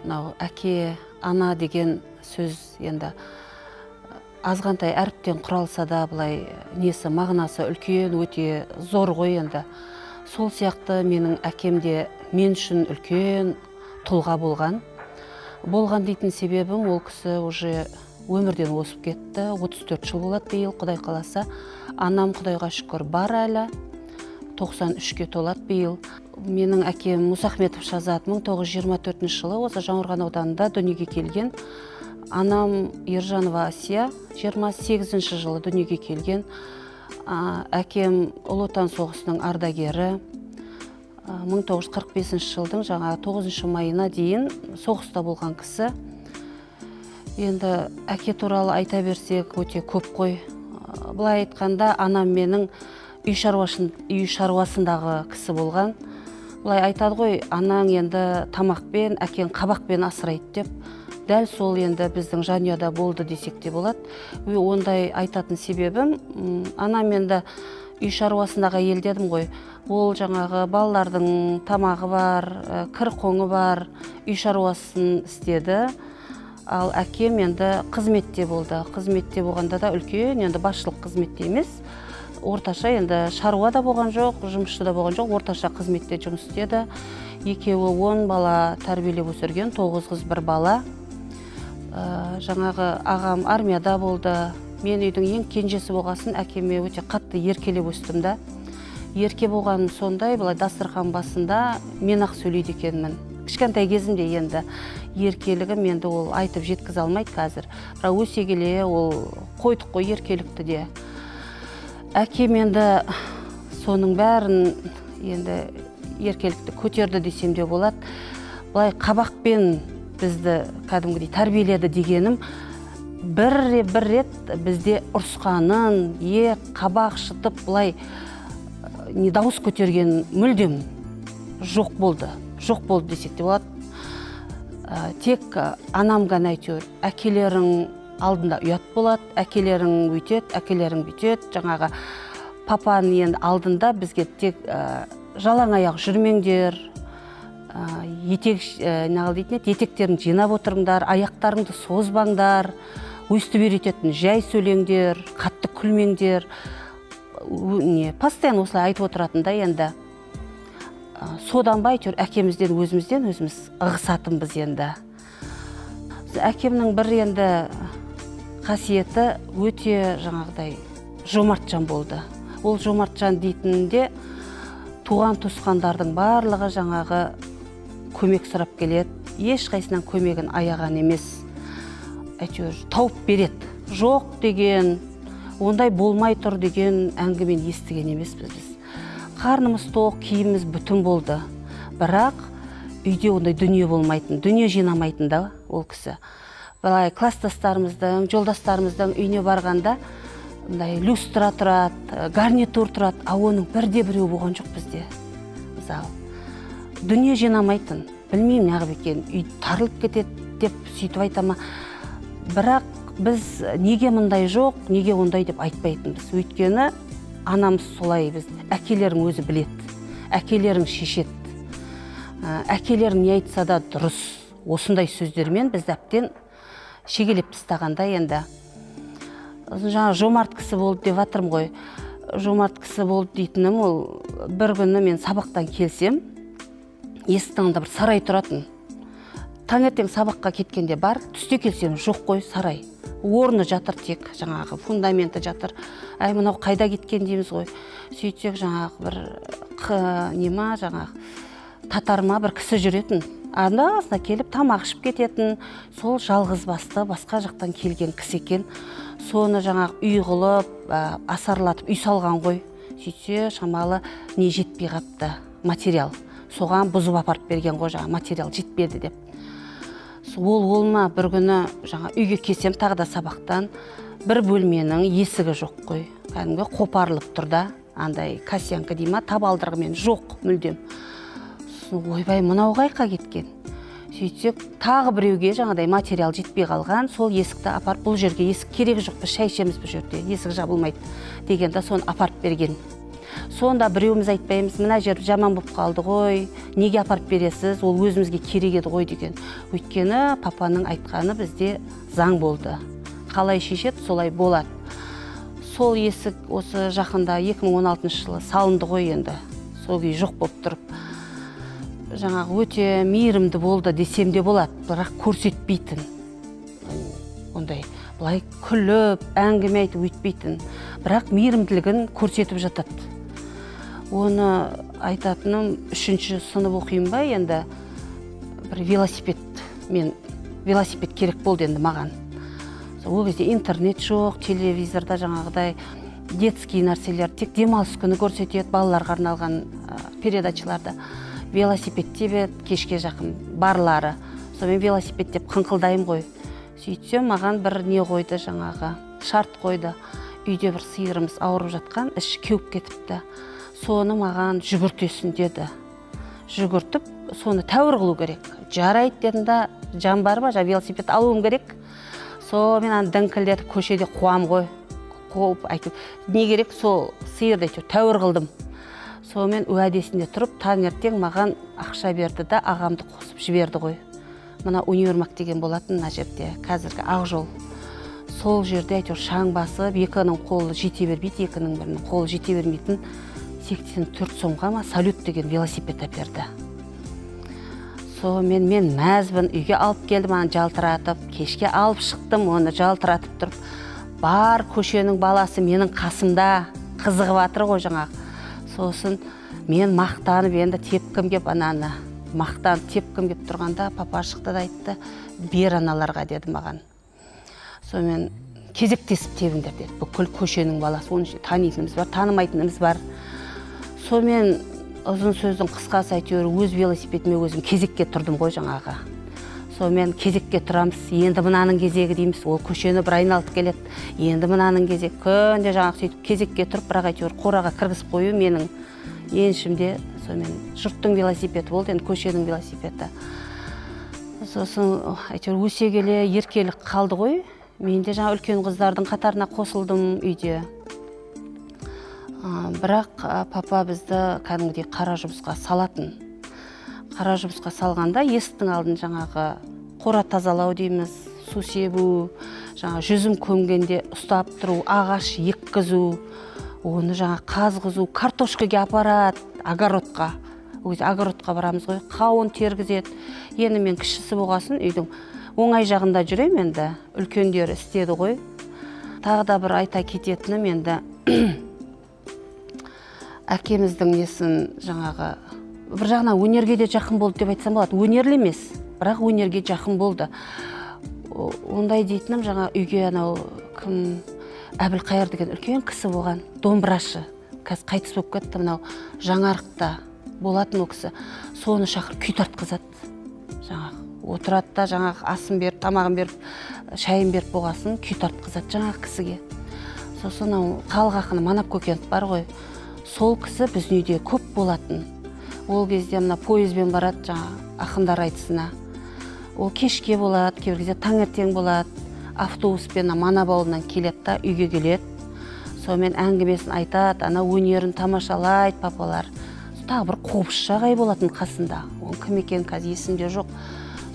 мынау әке, ана деген сөз енді азғантай әріптен құралса да былай несі мағынасы үлкен өте зор ғой енді. Сол сияқты менің әкем де мен үшін үлкен тұлға болған. Болған дейтін себебім, ол кісі уже өмірден осып кетті. 34 жыл болады биыл, Құдай қаласа. Анам, Құдайға шүкір, бар әлі. 93-ке толады биыл. Менің әкем Мұсахметов Шазат 1924 жылы осы Жаңғырған ауданында дүниеге келген. Анам Ержанова Асия 28 жылы дүниеге келген. Әкем Ұлы Отан соғысының ардагері. 1945 жылдың 9 майына дейін соғыста болған кісі. Енді әке туралы айта берсек өте көп қой. Бұлай айтқанда анам менің үй шаруасындағы кісі болған. Бұлай айтады ғой, анаң енді тамақпен, әкең қабақпен асырайды деп. Дәл сол енді біздің жанұяда болды десек те болады. Ондай айтатын себебім, анам енді үй шаруасындағы ел дедім ғой. Ол жаңағы балалардың тамағы бар, кір-қоңы бар, үй шаруасын істеді. Ал әкем енді қызметте болды. Қызметте болғанда да үлкен, енді басшылық қызметте емес. Орташа енді шаруа да болған жоқ, жұмысшы да болған жоқ, орташа қызметте жұмыс істеді. Екеуі 10 бала тәрбиелеп өсірген, 9 қыз, 1 бала. Жаңағы ағам армияда болды. Мен үйдің ең кенжесі болғасын, әкеме өте қатты еркелеп өстім да. Ерке болған сондай, былай дастархан басында мен ақ сөйлейді екенмін. Кішкентай кезімде енді еркелігім енді ол айтып жеткізе алмайды қазір. Бірақ өсе келе ол қойдық қой еркелікті де. Әкем енді соның бәрін енді еркелікті көтерді десем де болады. Былай қабақпен бізді кәдімгідей тәрбиеледі дегенім, бір рет бізде ұрысқанын, қабақ шытып, былай дауыс көтерген мүлдем жоқ болды. Жоқ болды десек те болады. Тек анам ғана әйтеуір, әкелерің алдында ұят болады, әкелерің өйтеді, әкелерің бүйтеді. Жаңағы папаның енді алдында бізге тек жалаң аяқ жүрмеңдер, етектерін жинап отырыңдар, аяқтарыңды созбаңдар, өстіп үйрететін жай сөйлеңдер, қатты күлмеңдер. Постоянно осылай айтып отыратында енді. Содан ба әйтеуір әкемізден өзіміз ығысатынбыз енді. Әкемнің бір енді қасиеті өте жаңағыдай жомартжан болды. Ол жомартжан дейтінінде туған туысқандардың барлығы жаңағы көмек сұрап келеді. Ешқайсынан көмегін аяған емес. Әйтеуір тауып береді. Жоқ деген, ондай болмай тұр деген әңгімен естіген емеспіз біз. Қарнымыз тоқ, киіміміз бүтін болды. Бірақ үйде ондай дүние болмайтын, дүние жинамайтын да ол кісі. Былай класстастарымыздың, жолдастарымыздың үйіне барғанда люстра тұрады, гарнитур тұрады, а оның бірде-біреу болған жоқ бізде. Мысалы, дүние жинамайтын, білмеймін неғып екен, үй тарылып кетеді деп сөйтіп айтама. Бірақ біз неге мұндай жоқ, неге ондай деп айтпайтынбыз. Өйткені анамыз солай, біз әкелерің өзі біледі, әкелерің шешеді. Әкелерің не айтса да дұрыс. Осындай сөздермен біз әптен шегелеп тастағанда енді. Жаңа жомарт кісі болды деп жатырмын ғой. Жомарт кісі болды дейтінім, ол бір күні мен сабақтан келсем, есіктің алдында бір сарай тұратын. Таңертең сабаққа кеткенде бар, түсте келсем жоқ қой сарай. Орны жатыр тек, жаңағы фундаменті жатыр. Әй, мынау қайда кеткен дейміз ғой. Сөйтсек жаңағы бір татарма бір кісі жүретін. Анда-асына келіп тамақ ішіп кететін. Сол жалғыз басты басқа жақтан келген кісі екен. Соны жаңағы үй қылып, асарлатып үй салған ғой. Сөйтсе шамалы не жетпей қапты, материал. Соған бұзып апарып берген ғой, жаңағы материал жетпеді деп. Ол ма бір күні жаңа үйге келсем тағы да сабақтан бір бөлменің есігі жоқ қой. Кәдімгі қопарылып тұр да, андай кассиянка дей ма, табалдырығымен жоқ мүлдем. Ойбай, мынау қайқа кеткен. Сөйтсек, тағы біреуге жаңадай материал жетпей қалған, сол есікті апарып, бұл жерге есік керегі жоқ, біз шай ішеміз бұл жерде, есік жабылмайды дегенде соны апарып берген. Сонда біреуміз айтпаймыз, мына жер жаман болып қалды ғой, неге апарып бересіз, ол өзімізге керек еді ғой деген. Өйткені папаның айтқаны бізде заң болды. Қалай шешеді, солай болады. Сол есік осы жақында 2016 жылы салынды ғой енді. Сол күй жоқ болып тұрып. Жаңағы өте мейірімді болды десем де болады, бірақ көрсетпейтін. Ондай былай күліп, әңгіме айтып өйтпейтін. Бірақ мейірімділігін көрсетіп жатады. Оны айтатыным, 3-ші сынып оқимын ба, енді бір велосипед керек болды енді маған. Ол кезде интернет жоқ, телевизорда жаңағыдай детский нәрселер, тек демалыс күні көрсетеді, балаларға арналған передачаларда. Велосипед тебеді, кешке жақын барлары. Сонымен велосипед деп қыңқылдаймын ғой. Сөйтсем, маған бір не қойды жаңағы, шарт қойды. Үйде бір сиырымыз ауырып жатқан, іші кеуіп кетіпті. Соны маған жүгіртесін деді. Жүгіртіп, соны тәуір қылу керек. Жарайды дедім да, жан бар ма, велосипед алуым керек. Мен діңкілдетіп көшеде қуам ғой. Қуып айтып, не керек, сол сиырды тәуір қылдым. Мен уәдесінде тұрып, таңертең маған ақша берді да, ағамды қосып жіберді ғой. Мына универмаг деген болатын мына жерде, қазіргі Ақжол. Сол жерде шаң басып, екінің қолы жете бермейді, екінің бірінің қолы жете бермейтін 84 сомға ма салют деген велосипед әперді. Мен мәзбін, үйге алып келдім, аны жалтыратып, кешке алып шықтым, оны жалтыратып тұрып, бар көшенің баласы менің қасымда қызығып атыр ғой жаңағы. Сосын мен мақтанып енді тепкім кеп ананы, мақтанып тепкім кеп тұрғанда папа шықты да айтты, бер аналарға деді маған. Мен кезектесіп тебіңдер деді, бүкіл көшенің баласы, оны танитынымыз бар, танымайтынымыз бар. Мен ұзын сөздің қысқасы әйтеуір өз велосипедіме өзім кезекке тұрдым ғой жаңағы. Мен кезекке тұрамыз, енді мынаның кезегі дейміз, ол көшені бір айналып келеді. Енді мынаның кезек, күнде жаңағы сөйтіп кезекке тұрып, бірақ әйтеуір қораға кіргізіп қою менің еншімде. Мен жұрттың велосипеді болды, енді көшенің велосипеді. Сосын әйтеуір өсе келе еркелік қалды ғой. Мен де жаңа үлкен қыздардың қатарына қосылдым үйде. Бірақ папа бізді кәдімгідей қара жұмысқа салатын. Қара жұмысқа салғанда есіктің алдын жаңағы қора тазалау дейміз, су себу, жаңа жүзім көмгенде ұстап тұру, ағаш еккізу, оны жаңа қазғызу, картошкаге апарат, огородқа. Огородқа барамыз ғой, қауын тергізет. Енді мен кішісі болғасын үйдің оңай жағында жүрем енді, үлкендері істеді ғой. Тағы да бір айта кететінім енді әкеміздің несін жаңағы бір жағынан өнерге де жақын болды деп айтсам болады. Өнерлі емес, бірақ өнерге жақын болды. Ондай дейтінім жаңа үйге анау кім Әбілқайыр деген үлкен кісі болған, домбырашы. Қазір қайтыс болып кетті, мынау Жаңарықта болатын ол кісі. Соны шақырып күй тартқызады. Жаңағы отырады да жаңағы асын беріп, тамағын беріп, шайын беріп болғасын күй тартқызады жаңағы кісіге. Сосын халық ақыны Манап Көкенов бар ғой. Сол кісі біздің үйде көп болатын. Ол кезде мына пойызбен барады жаңа ақындар айтысына. Ол кешке болады, кейбір кезде таңертең болады. Автобуспен Манап ауылынан келеді да үйге келеді. Сонымен әңгімесін айтады, ана өнерін тамашалайды папалар. Тағы бір қобызшы ағай болатын қасында. Оның кім екені қазір есімде жоқ.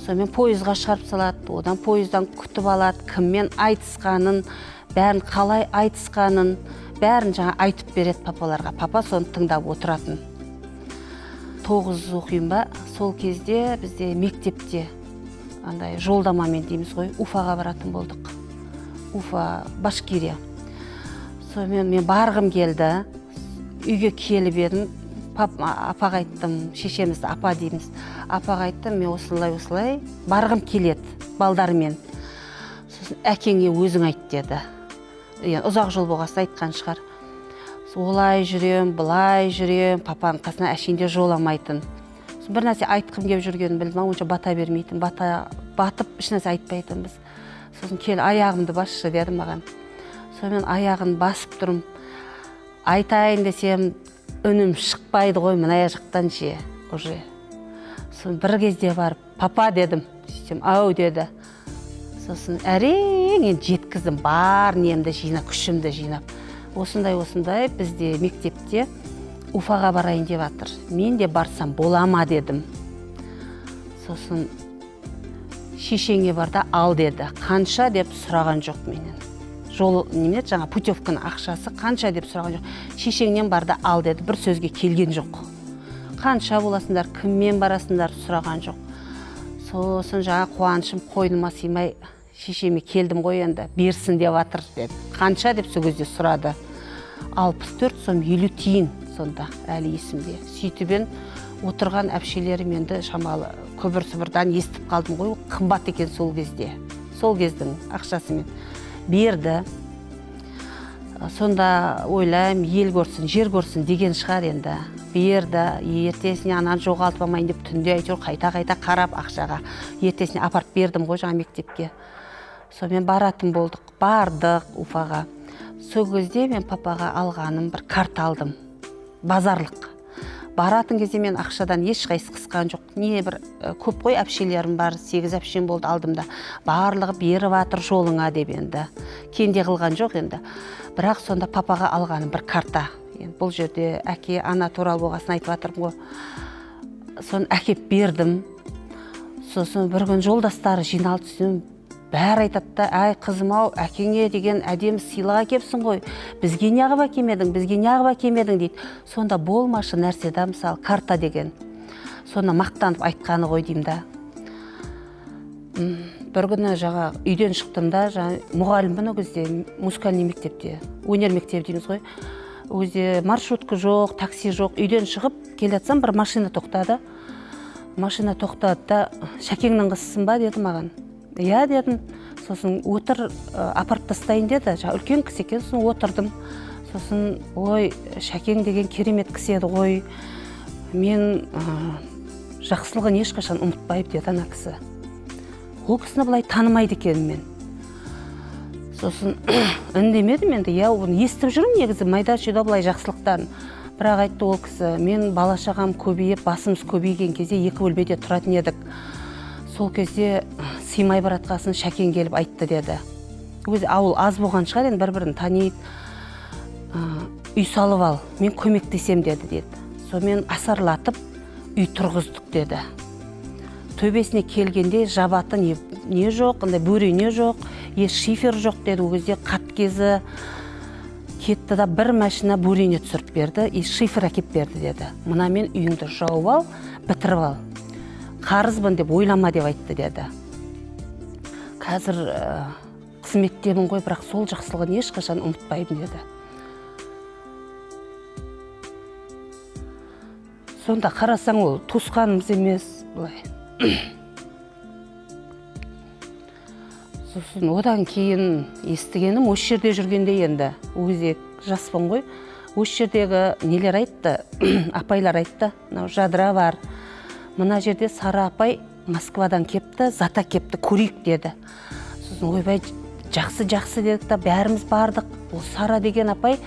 Сонымен пойызға шығарып салады, одан пойыздан күтіп алады, кіммен айтысқанын, бәрін қалай айтысқанын, бәрін жаңа айтып береді папаларға. Папа соны тыңдап отыратын. 9 оқимын ба, сол кезде бізде мектепте андай жолдамамен дейміз ғой, Уфаға баратын болдық. Уфа, Башкирия. Сонымен мен барғым келді, үйге келіп едім, апаға айттым, шешемізді апа дейміз. Апаға айттым, мен осылай барғым келеді балдарымен. Сосын әкеңе өзің айт деді. Ұзақ жол болғасын айтқан шығар. Олай жүрем, былай жүрем, папаның қасына әшейінде жоламайтын. Бір нәрсе айтқым кеп жүргенін білдім, онша бата бермейтін, батып іш нәрсе айтпайтын біз. Сосын кел аяғымды басшы деді маған. Сонымен аяғын басып тұрым. Айтайын десем, үнім шықпайды ғой мына жақтан ше уже. Сосын бір кезде барып, папа дедім. Сөйтсем, ау деді. Сосын әрең жеткіздім, бар немді жинап, күшімді жинап. Осындай бізде мектепте Уфаға барайын деп жатыр. Мен де барсам болама дедім. Сосын шешеңе бар да ал деді. Қанша деп сұраған жоқ менен. Жол неме жаңа путевканың ақшасы қанша деп сұраған жоқ. Шешеңнен бар да ал деді. Бір сөзге келген жоқ. Қанша боласыңдар, кіммен барасыңдар сұраған жоқ. Сосын жаңа қуанышым қойныма сыймай шешеме келдім ғой енді, берсін деп жатыр деді. Қанша деп сол кезде сұрады. 64 сом 50 тиын сонда әлі есімде. Сөйтіп отырған әпшелерім енді шамалы күбір-сыбырдан естіп қалдым ғой, қымбат екен сол кезде. Сол кездің ақшасымен берді. Сонда ойлайым, ел көрсін, жер көрсін деген шығар енді. Берді, ертесіне ананы жоғалтпамайын деп түнде әйтеуір қайта-қайта қарап ақшаға. Ертесіне апарып бердім ғой жаңа мектепке. Сонымен баратын болдық, бардық Уфаға. Сол кезде мен папаға алғаным бір карта алдым, базарлық. Баратын кезде мен ақшадан ешқайсы қысқан жоқ. Не бір көп қой әпшелерім бар, 8 әпшем болды алдымда. Барлығы беріп жатыр жолыңа деп енді. Кенде қылған жоқ енді. Бірақ сонда папаға алғаным бір карта. Бұл жерде әке, ана туралы болғасын айтып жатырмын ғой. Соны әкеп бердім. Сосын бір күн жолдастары жиналды, сөйтіп бәрі айтады да, әй қызым ау, әкеңе деген әдемі сыйлық әкепсің ғой, бізге неғып әкемедің, дейді. Сонда болмашы нәрседе, мысалы, карта деген. Сонда мақтанып айтқаны ғой деймін да. Бір күні жаңа үйден шықтым да, мұғаліммін ол кезде музыкальный мектепте, өнер мектебі дейміз ғой. Өзде маршрутка жоқ, такси жоқ. Үйден шығып келе жатсам, бір машина тоқтады. Машина тоқтады да, Шәкеңнің қызысың ба деді маған. Иә дедім. Сосын отыр, апарып тастайын деді. Үлкен кісі екен, сосын отырдым. Сосын, ой, Шәкең деген керемет кісі еді ғой. Мен жақсылығын ешқашан ұмытпайып деді ана кісі. Ол кісіні былай танымайды екен мен. Сосын үндемедім енді, иә, оны естіп жүрмін негізі майда-шүйда былай жақсылықтан. Бірақ айтты ол кісі, мен бала-шағам көбейіп, басымыз көбейген кезде 2 бөлмеде тұратын едік. Сол кезде сыймай баратқасын Шәкең келіп айтты деді. Өзі ауыл аз болған шығар, енді бір-бірін таниды. Үй салып ал, мен көмектесем деді. Сонымен асарлатып үй тұрғыздық деді. Төбесіне келгенде жабаты не жоқ, бөре не жоқ, шифер жоқ деді. Ол кезде қат кезі кетті да бір машина бөрене түсіріп берді, шифер әкеп берді деді. Мына мен үйіңді жауып ал, бітіріп ал. Қарызбын деп ойлама деп айтты деді. Қазір қызметтемін ғой, бірақ сол жақсылығын ешқашан ұмытпаймын деді. Сонда қарасаң ол туысқанымыз емес, былай. Сосын одан кейін естігенім осы жерде жүргенде енді, өзі жаспын ғой. Осы жердегі нелер айтты, апайлар айтты, жадыра бар. Мына жерде Сара апай Москвадан кепті, зата кепті, көрейік деді. Сосын ойбай жақсы дедік та бәріміз бардық. Ол Сара деген апай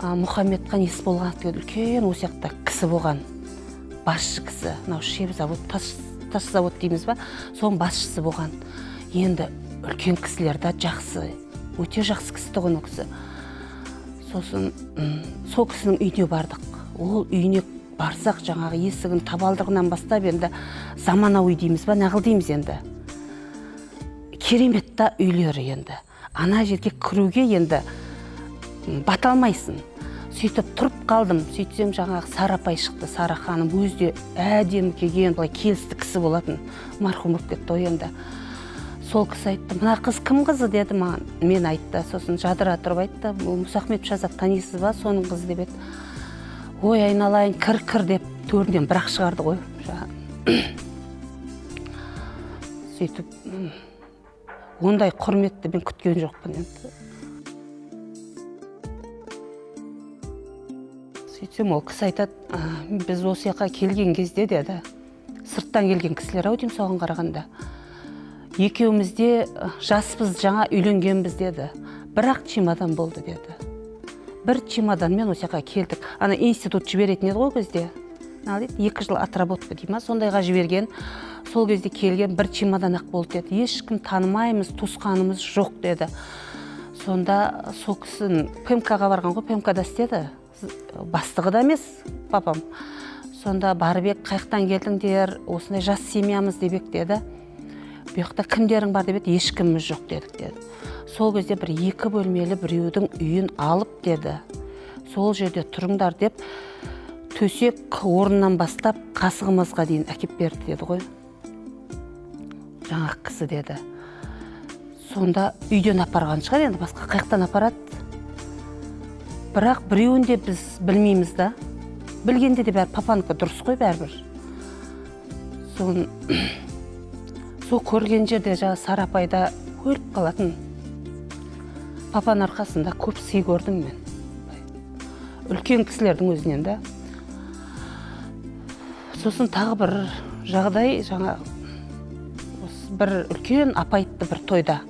Мұхаммедқан ес болған үлкен осияқта кісі болған. Басшы кісі, шебі завод, тас завод дейміз ба, соның басшысы болған. Енді үлкен кісілерді жақсы, өте жақсы кісі тұғын ол кісі. Сосын сол кісінің үйіне бардық. Ол үйіне барсақ жаңағы есігін табалдырығынан бастап енді заманауи дейміз ба, нағыл дейміз енді. Керемет та үйлері енді. Ана жерге кіруге енді бата алмайсың. Сөйтіп тұрып қалдым. Сөйтсем жаңағы Сара апай шықты. Сара ханым өзі әдемі келген, былай келісті кісі болатын. Марқұм болып кетті ғой енді. Сол кісі айтты, мына қыз кім қызы деді маған. Мен айтты, сосын жадыра тұрып айтты, Мұсахмет Шазат танисыз ба, соның қызы деп еді. Ой, айналайын, кір деп төрінен бірақ шығарды ғой. Сөйтіп, ондай құрметті мен күткен жоқпын енді. Сөйтсем, ол кісі айтады, біз осы жаққа келген кезде деді, сырттан келген кісілер ау деймін соған қарағанда. Екеумізде жаспыз, жаңа үйленгенбіз деді. Бірақ чемодан болды деді. Бір чемоданмен осы жаққа келдік. Ана институт жіберетін еді ғой кезде. 2 жыл отработка дейма, сондайға жіберген. Сол кезде келген бір чемодан ақ болды деді. Ешкім танымаймыз, туысқанымыз жоқ деді. Сонда сол кісін ПМК-ға барған ғой, ПМК-да істеді. бастығы да емес папам. Сонда барып ек, қайықтан келдіңдер, осындай жас семьямыз дебек деді. Бұяқта кімдерің бар деп еді, ешкіміміз жоқ дедік деді. Сол кезде бір 2 бөлмелі біреудің үйін алып деді. Сол жерде тұрыңдар деп, төсек орнынан бастап қасығымызға дейін әкеп берді деді ғой. Жаңағы кісі деді. Сонда үйден апарған шығар, енді басқа қайықтан апарады. Бірақ біреуін де біз білмейміз да. Білгенде де бәрі папанікі дұрыс қой бәрібір. Сол көрген жерде жаңа Сарапайда көріп қалатын. Папаның арқасында көп сый көрдім мен. Үлкен кісілердің өзінен да. Сосын тағы бір жағдай, жаңа бір үлкен апайтты бір тойда.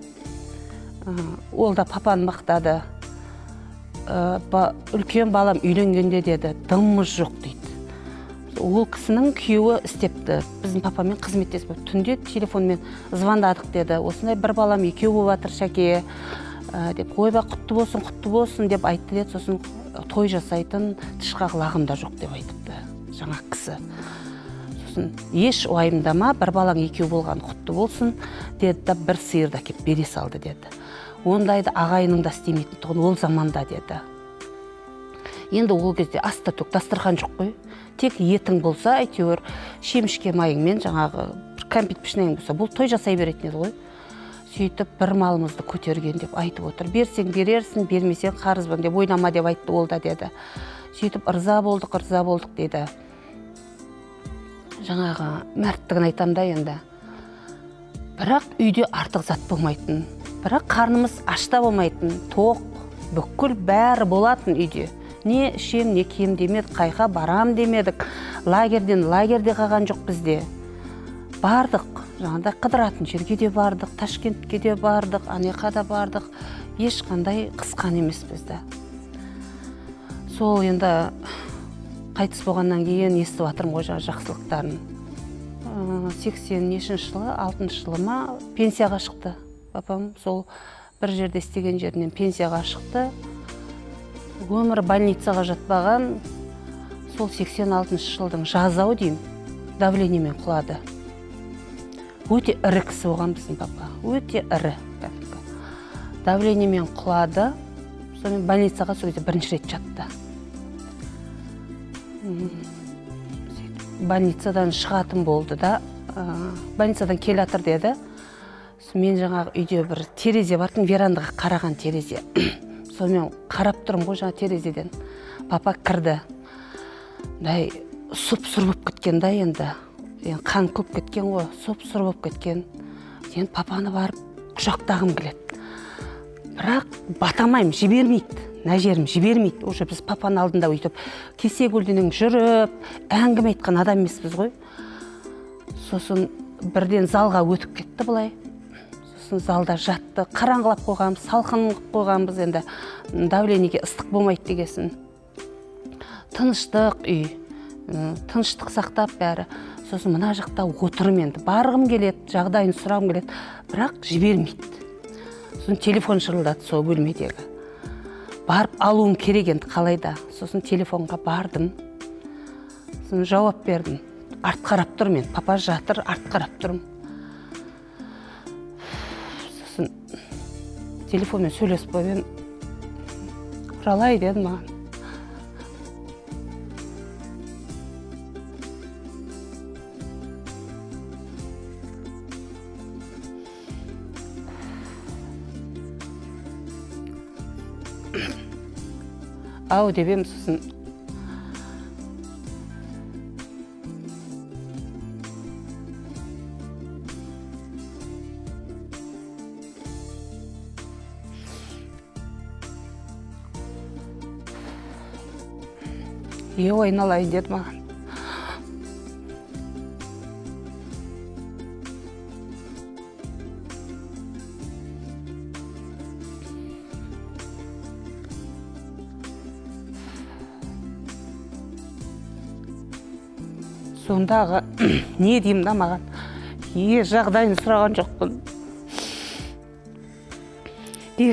Ол да папаны мақтады. Үлкен балам үйленгенде деді, дымымыз жоқ дейді. Ол кісінің күйеуі істепті. Біздің папамен қызметтес болып, түнде телефонмен звондадық деді. Осындай бір балам екеу болып жатыр Шәке деп, ойба құтты болсын деп айтты деді. Сосын той жасайтын тышқақ лағым да жоқ деп айтыпты жаңа кісі. Сосын еш уайымдама, бір балаң екеу болған құтты болсын деді да, бір сиырды әкеп бере салды деді. Ондайды ағайының да істемейтін тұғын ол заманда деді. Енді ол кезде аста төк дастархан жоқ қой. Тек етің болса, әйтеуір шемішке майыңмен жаңағы кәмпит пішінең болса, бұл той жасай беретін еді ғой. Сөйтіп бір малымызды көтерген деп айтып отыр. Берсең берерсің, бермесең қарызбын деп ойнама деп айтты ол да деді. Сөйтіп ырза болдық деді. Жаңағы мәрттігін айтам да енді. Бірақ үйде артық зат болмайтын. Бірақ қарнымыз ашта болмайтын, тоқ, бүкіл бәрі болатын үйде. Не ішем, не кием демедік, қайға барам демедік. Лагерде қалған жоқ бізде. Бардық, жаңағыда қыдыратын жерге де бардық, Ташкентке де бардық, Анеқа да бардық. Ешқандай қысқан емес бізді. Сол енді қайтыс болғаннан кейін естіп жатырмын ғой жақсылықтарын. 80 жылы, 6 жылы ма пенсияға шықты. Папам сол бір жерде істеген жерінен пенсияға шықты. Өмірі больницаға жатпаған, сол 86 жылдың жазау дейм, давлениемен құлады. Өте ірі кісі болған біздің папа. Өте ірі. Давлениемен құлады. Сонымен больницаға сол кезде бірінші рет жатты. Больницадан шығатын болды да, больницадан келатыр деді. Мен жаңағы үйде бір терезе бартын, верандаға қараған терезе. Сонымен қарап тұрмын ғой жаңа терезеден. Папа кірді. Сұп-сұр болып кеткен да енді. Қан көп кеткен ғой, сұп-сұр болып кеткен. Енді папаны барып құшақтағым келеді. Бірақ батамайым, жібермейді. Нәжерім жібермейді. Уже біз папаны алдында өйтіп, кесе көлденең жүріп, әңгіме айтқан адам емеспіз ғой. Сосын бірден залға өтіп кетті былай. Залда жатты, қараңғылап қойғанбыз, салқын қойғанбыз, енді давлениеге ыстық болмайды дегесін. Тыныштық үй, тыныштық сақтап бәрі. Сосын мына жақта отырым енді, барғым келеді, жағдайын сұрағым келеді, бірақ жібермейді. Сосын телефон шырылдады сол бөлмедегі. Барып алуым керек енді қалайда. Сосын телефонға бардым, сосын жауап бердім. Арт қарап тұр мен, папа жатыр, арт қарап тұрмын. Телефонмен сөйлесіп қойып, құралай деді маған. Ау деп сосын ойналайын деді маған. Сондағы не деймін да маған? Жағдайын сұраған жоқпын.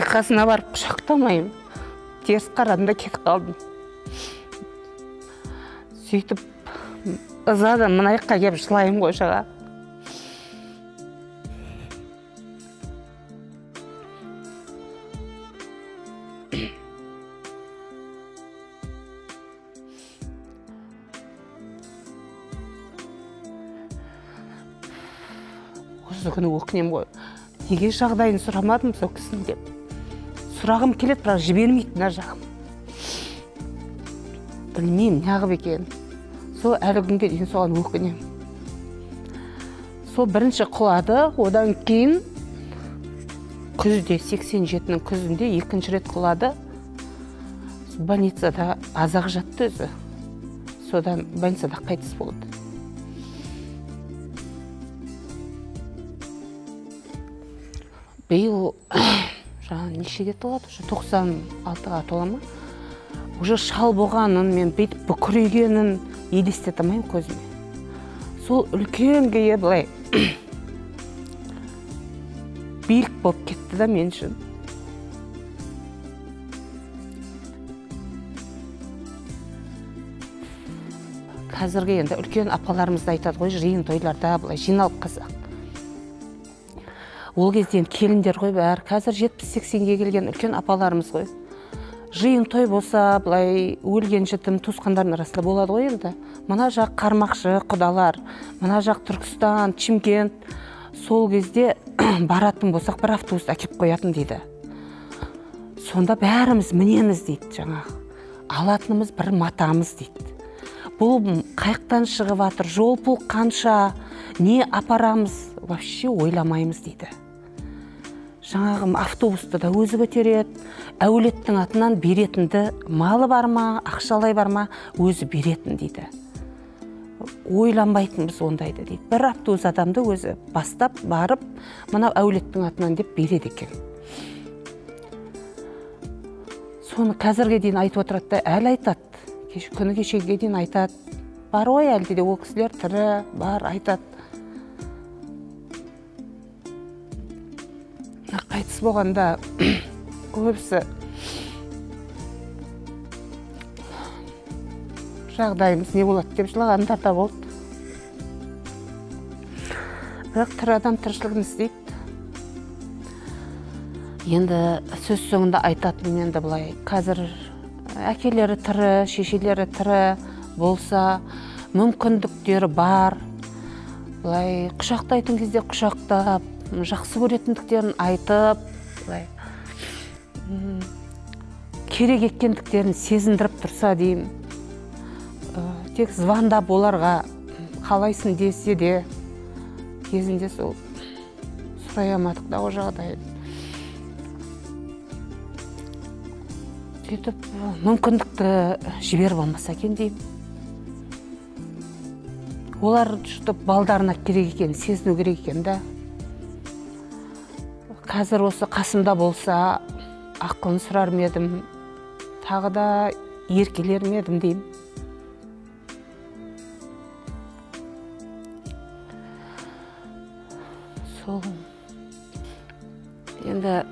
Қасына барып құшақтамайым. Теріс қарадым да кетіп қалдым. сөйтіп ызадан мына жаққа келіп жылаймын ғой жаңа. Осы күні өкінемін ғой. Неге жағдайын сұрамадым сол кісінің деп. Сұрағым келеді, бірақ жібермейді мына жағым. Білмеймін, неғып екен. Сол әлі күнге дейін соған өкінемін. Сол бірінші құлады, одан кейін күзде, 87-нің күзінде екінші рет құлады. Больницада азақ жатты өзі. Содан больницада қайтыс болды. Биыл нешеге толады? 96-ға тола ма? Уже шал болғанын, мен бүйтіп бүкірейгенін елестете алмаймын көзіме. Сол үлкен күйе былай билік болып кетті да мен үшін. Қазіргі енді үлкен апаларымызды айтады ғой, жиын тойларда былай жиналып қазақ. Ол кезден келіндер ғой бәрі, қазір 70-80-ге келген үлкен апаларымыз ғой. Жиын той болса, былай өлген жітім туысқандардың арасында болады ғой енді. Мына жақ Қармақшы құдалар, мына жақ Түркістан, Чимкент. Сол кезде баратын болсақ бір автобус әкеп қоятын дейді. Сонда бәріміз мінеміз дейді жаңағы. Алатынымыз бір матамыз дейді. Бұл қайықтан шығып атыр, жол пұл қанша, не апарамыз, вообще ойламаймыз дейді. Жаңағы автобусты да өзі көтереді, әулеттің атынан беретінді, малы бар ма, ақшалай бар ма, өзі беретін дейді. Ойланбайтынбыз ондайды дейді. Бір автобус адамды өзі бастап, барып, мына әулеттің атынан деп береді екен. Соны қазірге дейін айтып отырады, әлі айтады. Күні кешеге дейін айтады. Бар ғой әлде де ол кісілер тірі, бар айтады. Қайтыс болғанда көбісі жағдайымыз не болады деп жылағандар да болды. Бірақ тірі адам тіршілігін істейді. Енді сөз соңында айтатыным енді былай, қазір әкелері тірі, шешелері тірі болса, мүмкіндіктері бар. Былай құшақтайтын кезде құшақтап, жақсы көретіндіктерін айтып, керек екендіктерін сезіндіріп тұрса деймін. Тек звондап оларға қалайсың десе де, кезінде сол сұрай алмадық да о жағдайды. Сөйтіп, мүмкіндікті жіберіп алмаса екен деймін. Олар жұтып балдарына керек екен, сезіну керек екен да. Қазір осы қасымда болса, ақылын сұрар медім, тағы да еркелер медім деймін. Сол. Енді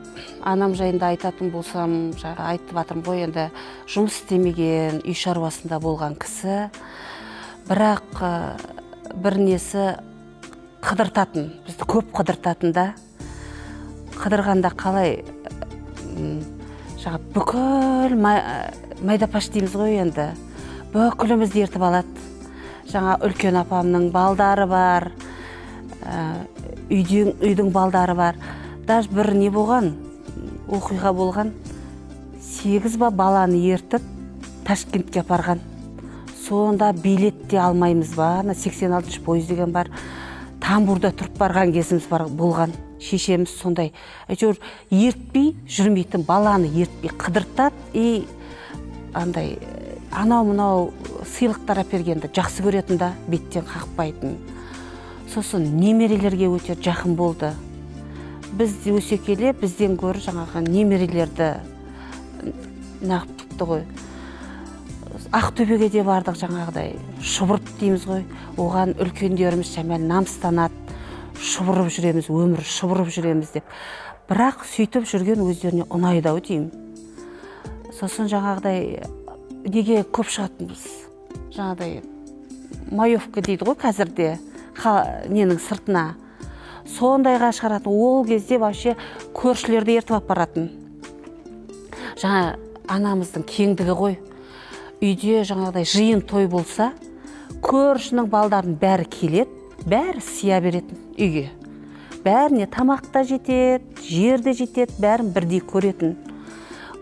анам жайында айтатын болсам, айтып жатырмын ғой, енді жұмыс істемеген, үй шаруасында болған кісі, бірақ бір несі қыдыртатын, бізді көп қыдыртатын да. Қыдырғанда қалай бүкіл майдапаш дейміз ғой енді. Бүкілімізді ертіп алады. Жаңа үлкен апамның балдары бар, үйдің балдары бар. Даже бір не болған, оқиға болған, 8 баланы ертіп Ташкентке апарған. Сонда билет те алмаймыз ба, 86 пойыз деген бар. Тамбурда тұрып барған кезіміз болған. Шешеміз сондай, әйтеуір ертпей, жүрмейтін баланы ертпей қыдыртады, и андай анау-мынау сыйлықтар әпергенді жақсы көретін да, беттен қақпайтын. Сосын немерелерге өте жақын болды. Біз өсе келе, бізден гөрі жаңағы немерелерді нағып тұтты ғой. Ақтөбеге де бардық жаңағыдай, шұбырып дейміз ғой, оған үлкендеріміз шамал намыстанады. Шұбырып жүреміз, өмір шұбырып жүреміз деп. Бірақ сөйтіп жүрген өздеріне ұнайды ау деймін. Сосын жаңағыдай неге көп шығатынбыз. жаңағыдай маевка дейді ғой қазірде, ненің сыртына. Сондайға шығаратын, ол кезде вообще көршілерді ертіп апаратын. Жаңа анамыздың кеңдігі ғой. Үйде жаңағыдай жиын той болса, көршінің балдарын бәрі келет, бәрі сия беретін үйге. Бәріне тамақ та жетет, жер де жетет, бәрін бірдей көретін.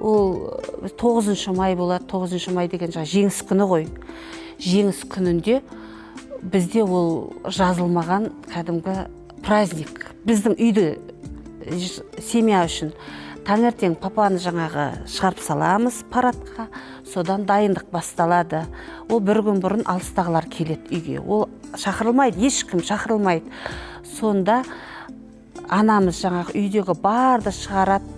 Ол 9 май болады, 9 май деген жаңа жеңіс күні ғой. Жеңіс күнінде бізде ол жазылмаған кәдімгі праздник. Біздің үйді семья үшін таңертең папаны жаңағы шығарып саламыз парадқа, содан дайындық басталады. Ол бір күн бұрын алыстағылар келеді үйге. Ол шақырылмайды, ешкім шақырылмайды. Сонда анамыз жаңағы үйдегі барды шығарады,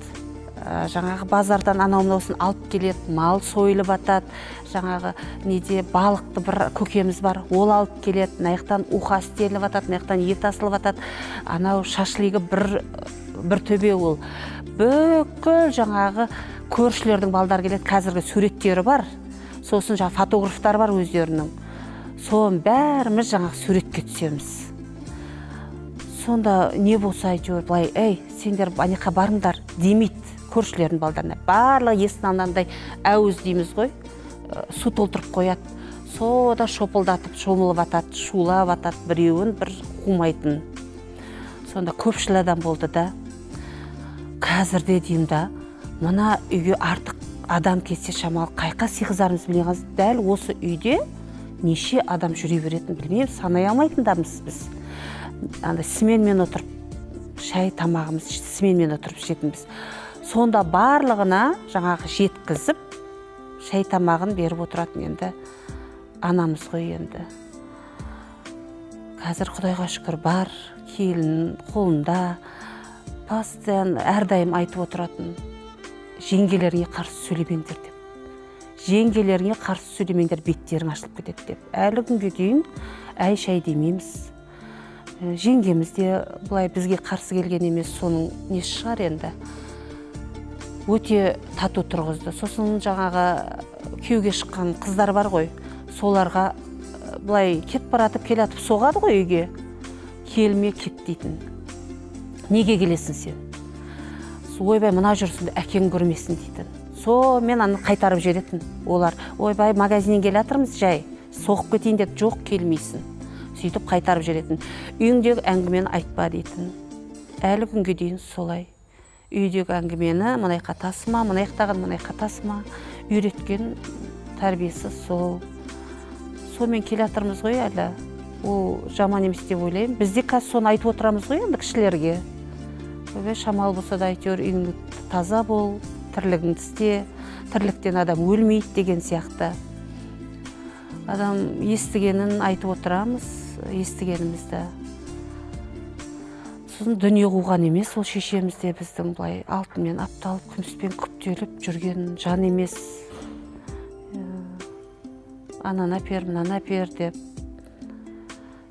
жаңағы базардан анау-мынаусын алып келеді, мал сойылып атады, жаңағы неде балықты бір көкеміз бар, ол алып келеді, наяқтан уха істеліп атады, наяқтан ет асылып атады, анау шашлығы бір төбе ол. Бүкіл жаңағы көршілердің балдар келеді, қазіргі суреттері бар, сосын жаңағы фотографтар бар өздерінің. Соның бәріміз жаңағы суретке түсеміз. Сонда не болса әйтеуір былай, сендер анеқа барыңдар демейді көршілердің балдарына. Барлығы есін алғандай әуіз дейміз ғой, су толтырып қояды. Сода шопылдатып, шомылып атады, шулап атады, біреуін бір қумайтын. Сонда көпшіл адам болды да. Қазірде деймін да, мына үйге артық адам келсе шамалы қайқа сыйғызарымыз білмейміз. Дәл осы үйде неше адам жүре беретін білмейміз, санай алмайтындамыз біз. Сменмен отырып, шай тамағымыз сменмен отырып ішетінбіз. Сонда барлығына жаңағы жеткізіп, шай тамағын беріп отыратын енді анамыз ғой енді. Қазір Құдайға шүкір бар, келін қолында, постоянно әрдайым айтып отыратын, жеңгелеріңе қарсы сөйлемеңдер деп. Жеңгелеріңе қарсы сөйлемеңдер, беттерің ашылып кетеді деп. Әлі күнге дейін әй-шәй демейміз. Жеңгеміз де бұлай бізге қарсы келген емес, соның несі шығар енді. Өте тату тұрғызды. Сосын жаңағы күйеуге шыққан қыздар бар ғой, соларға бұлай кет баратып келатып соғады ғой үйге. Келме кет дейтін. Неге келесің сен? Ойбай мына жүрсінде әкең көрмесін дейтін. Мен аны қайтарып жеретін. Олар, ойбай магазинен келатырмыз жай, соғып кетейін деп, жоқ келмейсін. Сөйтіп қайтарып жеретін. Үйіңдегі әңгімені айтпа дейтін. Әлі күнге дейін солай. Үйдегі әңгімені мынайқа тасыма, мынаяқтаған мынайқа тасыма, үйреткен тәрбиесі сол. Сонымен келатырмыз ғой әлі. Ол жаман емес деп ойлаймын. Бізде қазір соны айтып отырамыз ғой енді кішілерге. Шамал болса да әйтеуір үйіңді таза бол, тірлігіңді істе, тірліктен адам өлмейді деген сияқты. Адам естігенін айтып отырамыз, естігенімізді. Сосын дүние қуған емес, ол шешемізде біздің былай алтынмен апталып, күміспен күптеліп жүрген жан емес. Ананы әпер, мынаны әпер деп.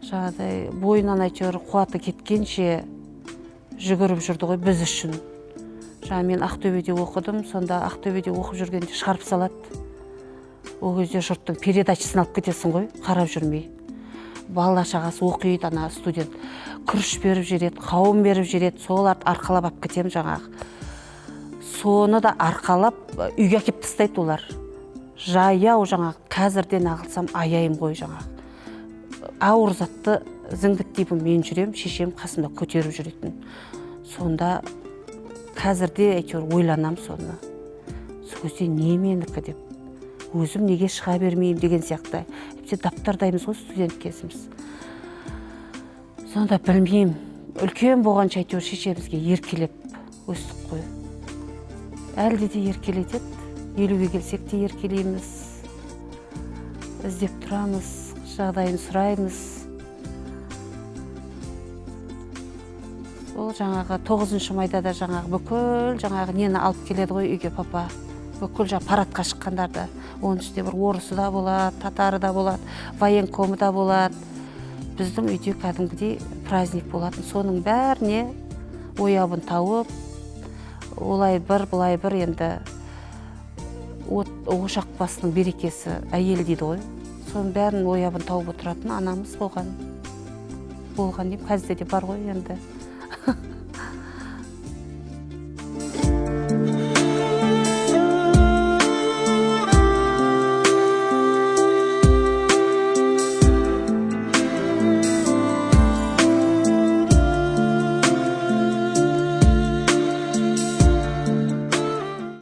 Жаңағыдай бойынан әйтеуір қуаты кеткенше жүгіріп жүрді ғой біз үшін. Мен Ақтөбеде оқыдым, сонда Ақтөбеде оқып жүргенде шығарып салады. Ол кезде жұрттың передачасын алып кетесің ғой, қарап жүрмей. Балла шағасы оқиды, ана студент. Күріш беріп жереді, қауын беріп жереді, соларды арқалап алып кетем жаңағы. Соны да арқалап үйге әкеп тастайды олар. Жаяу жаңағы, қазірден ағылсам аяйым ғой жаңағы. Ауыр затты зіңгіттей мен жүрем, шешем қасымда көтеріп жүретін. Сонда қазірде әйтеуір ойланам соны. Сол кезде не менікі деп. Өзім неге шыға бермеймін деген сияқты. Әпте даптардаймыз ғой студент кезіміз. Сонда білмеймін. Үлкен болғанша әйтеуір шешемізге еркелеп өстік қой. Әлде де еркелетеді. 50-ге келсек те еркелейміз. Іздеп тұрамыз, жағдайын сұраймыз. Ол жаңағы 9 майда да жаңағы бүкіл жаңағы нені алып келеді ғой үйге папа. Бүкіл жаңағы парадқа шыққандарды. Оның ішінде бір орысы да болады, татары да болады, военкомы да болады. Біздің үйде кәдімгідей праздник болатын. Соның бәріне оябын тауып, олай бір, бұлай бір енді ошақ басының берекесі әйел дейді ғой. соның бәрін оябын тауып отыратын анамыз болған деймін. Қазірде де бар ғой енді.